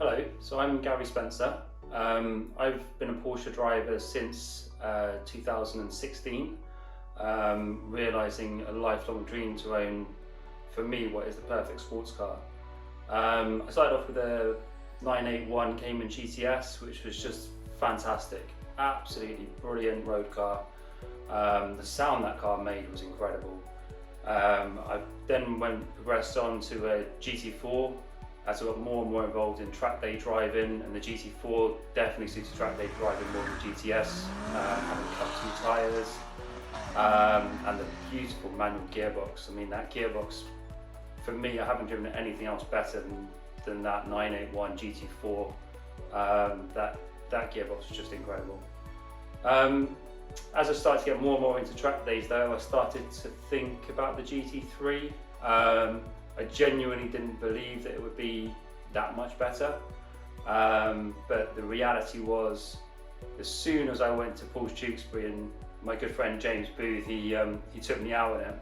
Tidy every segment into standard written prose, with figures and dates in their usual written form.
Hello, so I'm Gary Spencer. I've been a Porsche driver since 2016, realising a lifelong dream to own, for me, what is the perfect sports car. I started off with a 981 Cayman GTS, which was just fantastic, absolutely brilliant road car. The sound that car made was incredible. I then progressed on to a GT4 as I got more and more involved in track day driving, and the GT4 definitely suited track day driving more than the GTS, having cut 2 tyres, and the beautiful manual gearbox. I mean, that gearbox, for me, I haven't driven anything else better than that 981 GT4. That gearbox was just incredible. As I started to get more and more into track days though, I started to think about the GT3. I genuinely didn't believe that it would be that much better, but the reality was, as soon as I went to Porsche Tewkesbury, and my good friend James Booth, he took me out in it,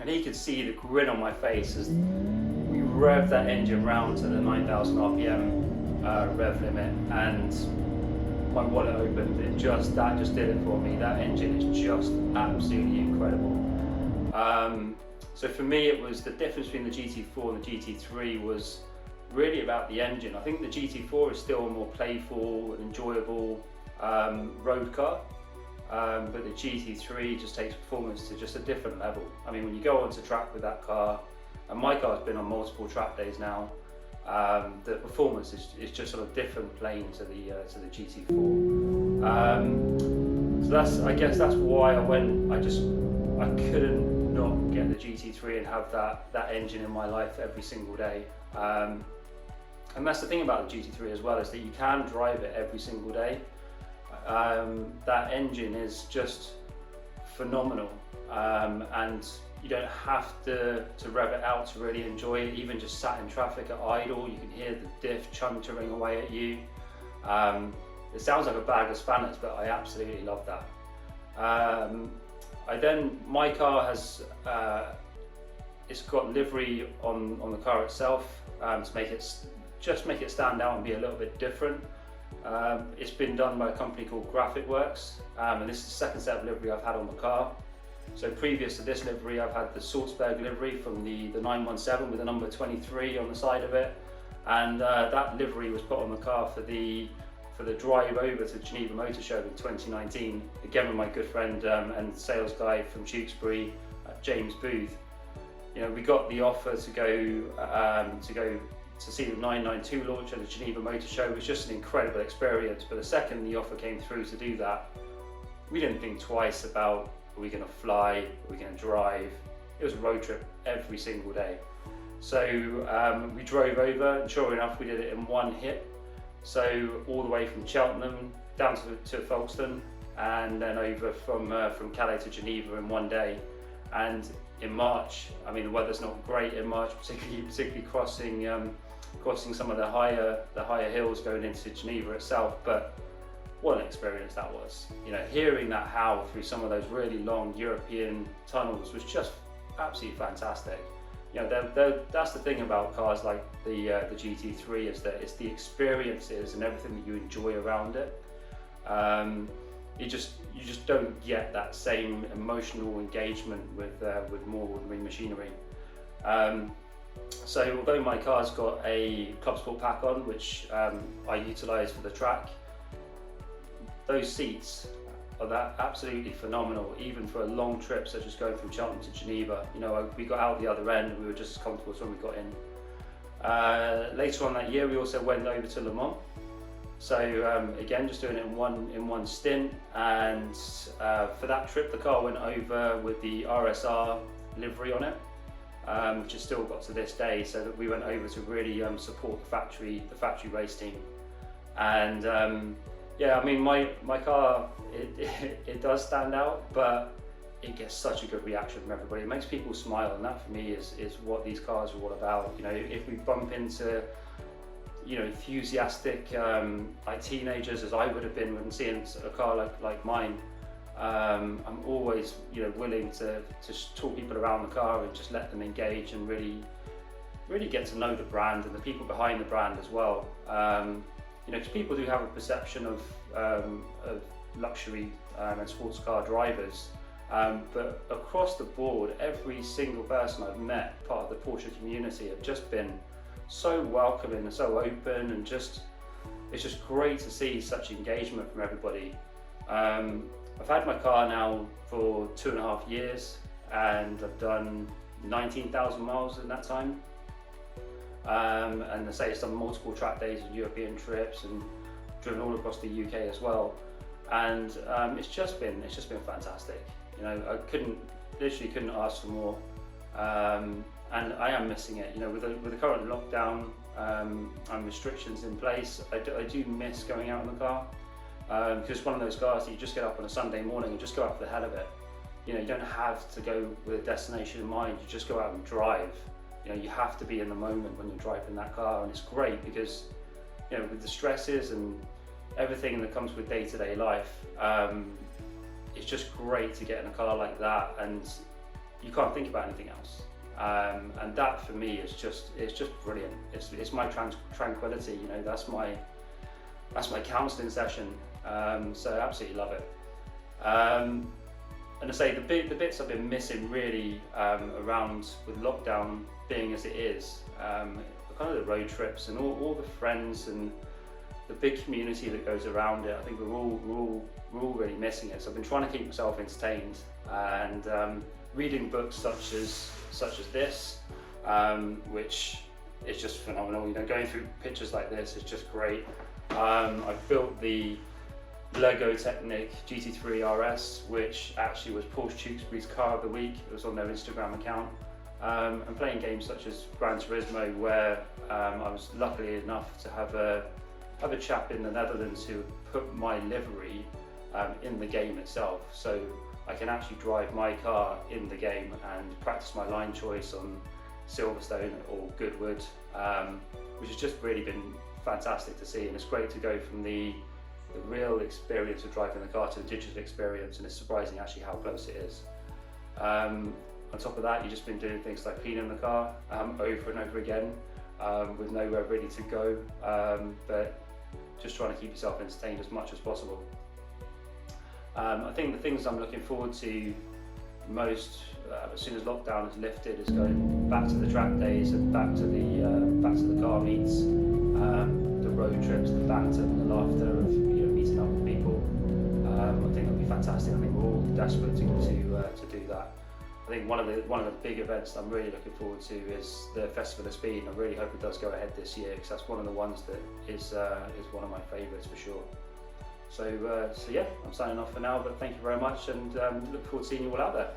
and he could see the grin on my face as we revved that engine round to the 9,000 RPM rev limit, and my wallet opened. That just did it for me. That engine is just absolutely incredible. So for me, it was the difference between the GT4 and the GT3 was really about the engine. I think the GT4 is still a more playful and enjoyable road car, but the GT3 just takes performance to just a different level. I mean, when you go onto track with that car, and my car's been on multiple track days now, the performance is just on a different plane to the GT4. So I guess that's why I went. I couldn't not get the GT3 and have that engine in my life every single day. And that's the thing about the GT3 as well, is that you can drive it every single day. That engine is just phenomenal, and you don't have to rev it out to really enjoy it. Even just sat in traffic at idle, you can hear the diff chuntering away at you. It sounds like a bag of spanners, but I absolutely love that. My car has, it's got livery on the car itself to make it stand out and be a little bit different. It's been done by a company called Graphic Works, and this is the second set of livery I've had on the car. So previous to this livery, I've had the Salzburg livery from the 917 with the number 23 on the side of it, and that livery was put on the car for the drive over to Geneva Motor Show in 2019, again with my good friend and sales guy from Tewkesbury, James Booth. You know, we got the offer to go to see the 992 launch at the Geneva Motor Show. It was just an incredible experience, but the second the offer came through to do that, we didn't think twice about, are we going to fly, are we going to drive? It was a road trip every single day. So we drove over, and sure enough, we did it in one hit. So all the way from Cheltenham down to Folkestone, and then over from Calais to Geneva in one day. And in March, I mean, the weather's not great in March, particularly crossing some of the higher hills going into Geneva itself. But what an experience that was! You know, hearing that howl through some of those really long European tunnels was just absolutely fantastic. You know, that's the thing about cars like the GT3, is that it's the experiences and everything that you enjoy around it. You just don't get that same emotional engagement with more ordinary machinery. So although my car's got a Club Sport pack on, which I utilise for the track, those seats are absolutely phenomenal, even for a long trip such as going from Cheltenham to Geneva. You know, we got out the other end and we were just as comfortable as when we got in. Later on that year, we also went over to Le Mans. So again, just doing it in one stint, and for that trip, the car went over with the RSR livery on it, which has still got to this day. So that we went over to really support the factory race team, and yeah, I mean, my car, it does stand out, but it gets such a good reaction from everybody. It makes people smile, and that for me is what these cars are all about. You know, if we bump into, you know, enthusiastic like teenagers, as I would have been when seeing a car like mine, I'm always, you know, willing to talk people around the car and just let them engage and really really get to know the brand and the people behind the brand as well. You know, because people do have a perception of luxury and sports car drivers, but across the board, every single person I've met, part of the Porsche community, have just been so welcoming and so open, and it's just great to see such engagement from everybody. I've had my car now for 2.5 years, and I've done 19,000 miles in that time. And I say it's done multiple track days and European trips, and driven all across the UK as well. And it's just been fantastic. You know, I literally couldn't ask for more. And I am missing it. You know, with the current lockdown and restrictions in place, I do miss going out in the car. Because it's one of those cars that you just get up on a Sunday morning and just go out for the hell of it. You know, you don't have to go with a destination in mind, you just go out and drive. You know, you have to be in the moment when you're driving that car, and it's great because, you know, with the stresses and everything that comes with day-to-day life, it's just great to get in a car like that, and you can't think about anything else. And that for me is just brilliant. It's my tranquility. You know, that's my counselling session. So I absolutely love it. And I say the bits I've been missing really around with lockdown being as it is, kind of the road trips and all the friends and the big community that goes around it. I think we're all really missing it. So I've been trying to keep myself entertained and reading books such as this, which is just phenomenal. You know, going through pictures like this is just great. I've built the Lego Technic GT3 RS, which actually was Porsche Tewkesbury's car of the week. It was on their Instagram account. And playing games such as Gran Turismo, where I was lucky enough to have a chap in the Netherlands who put my livery in the game itself. So I can actually drive my car in the game and practice my line choice on Silverstone or Goodwood, which has just really been fantastic to see. And it's great to go from the real experience of driving the car to the digital experience, and it's surprising actually how close it is. On top of that, you've just been doing things like cleaning the car over and over again with nowhere really to go, but just trying to keep yourself entertained as much as possible. I think the things I'm looking forward to most as soon as lockdown is lifted is going back to the track days and back to the car meets, the road trips, the banter and the laughter of meeting up with people. I think that'll be fantastic. I think we're all desperate to do that. I think one of the big events that I'm really looking forward to is the Festival of Speed. I really hope it does go ahead this year, because that's one of the ones that is one of my favourites for sure. So yeah, I'm signing off for now, but thank you very much, and look forward to seeing you all out there.